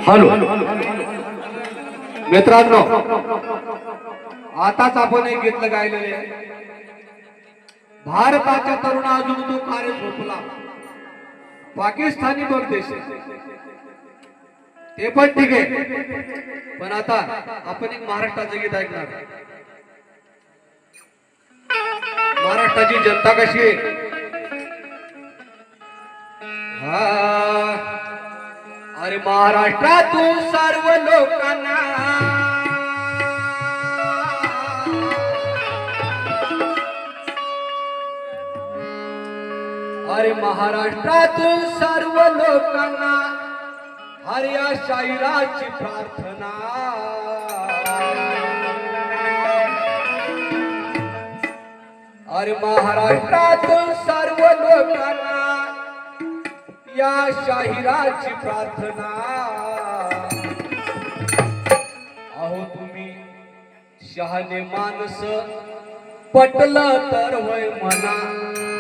Hello मित्रांनो, आताच आपण एक गीत गायलेले आहे. भारताच्या तरुणा अजून तो कार्य झोपला, पाकिस्तानी बघ देश ते पण ठीक आहे. पण आता आपण एक महाराष्ट्राचं गीत ऐकणार. महाराष्ट्राची जनता कशी आहे? अरे महाराष्ट्रातून सर्व लोकांना अरे महाराष्ट्रातून सर्व लोकांना हरी या शाहिराची प्रार्थना. अरे महाराष्ट्रातून सर्व लोकांना या शाहिराची प्रार्थना. अहो तुम्ही शहाणे माणस पटलं तर वय म्हणा.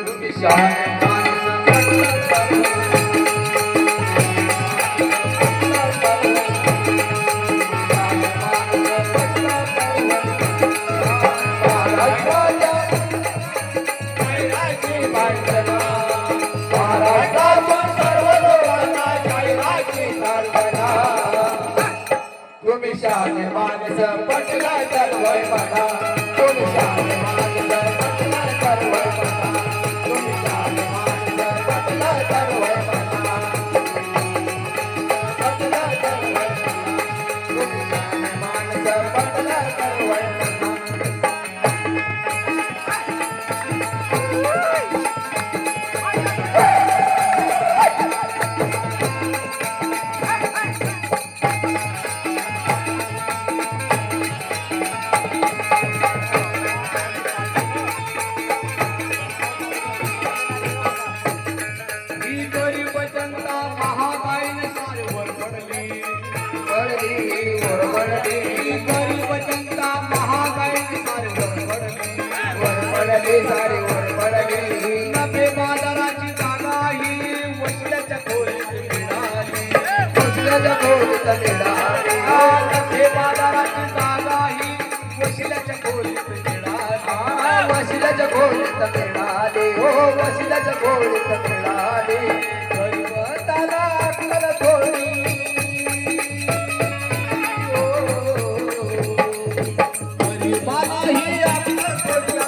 तुम्ही शहाणे माणस पटलं तर शहाणे माणस पटला तर वय म्हणा. तुम्ही शहाणे माणस पटला तर वय म्हणा. तुम्ही शहाणे माणस पटला तर वय म्हणा. पटला तर वय म्हणा. तुम्ही शहाणे माणस पटला तर वय म्हणा. सारे वर पडली नफे बाजाराची जागा ही वशिल्याच्या खोलीत मिळाली. वशिल्याच्या खोलीत मिळाली. नफे बाजाराची जागा ही वशिल्याच्या खोलीत मिळाली. वशिल्याच्या खोलीत मिळाली. हो वशिल्याच्या खोलीत मिळाली. गरीबाला अक्कल थोडी गरीबाला ही अक्कल थोडी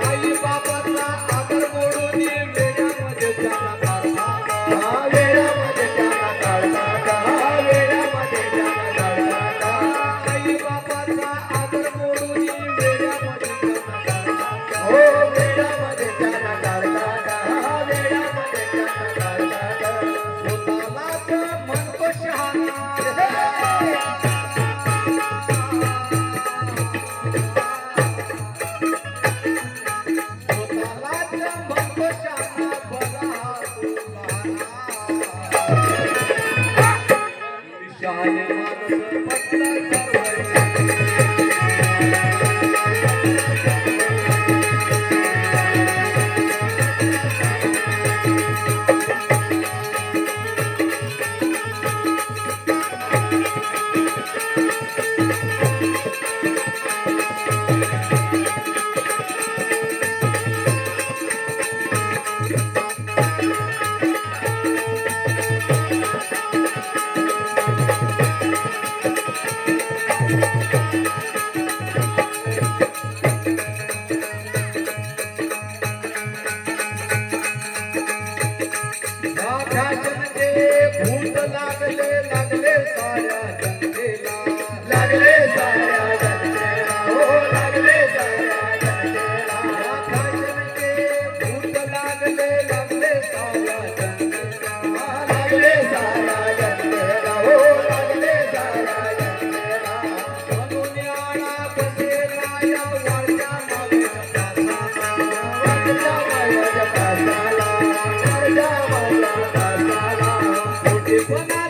आई बाबाचा आदर मोडून वेड्यामध्ये राधाचंद्रे भूत लागले लागले साऱ्या जनतेला लागले साऱ्या जनतेला हो लागले साऱ्या जनतेला राधाचंद्रे भूत लागले लागले साऱ्या जनतेला लागले साऱ्या जनतेला हो लागले साऱ्या जनतेला म्हणून आळा बसेला या वाळ्या मागच्या पासाला वाळ्या मागच्या पासाला वाळ्या मागच्या पासाला मोठेपणा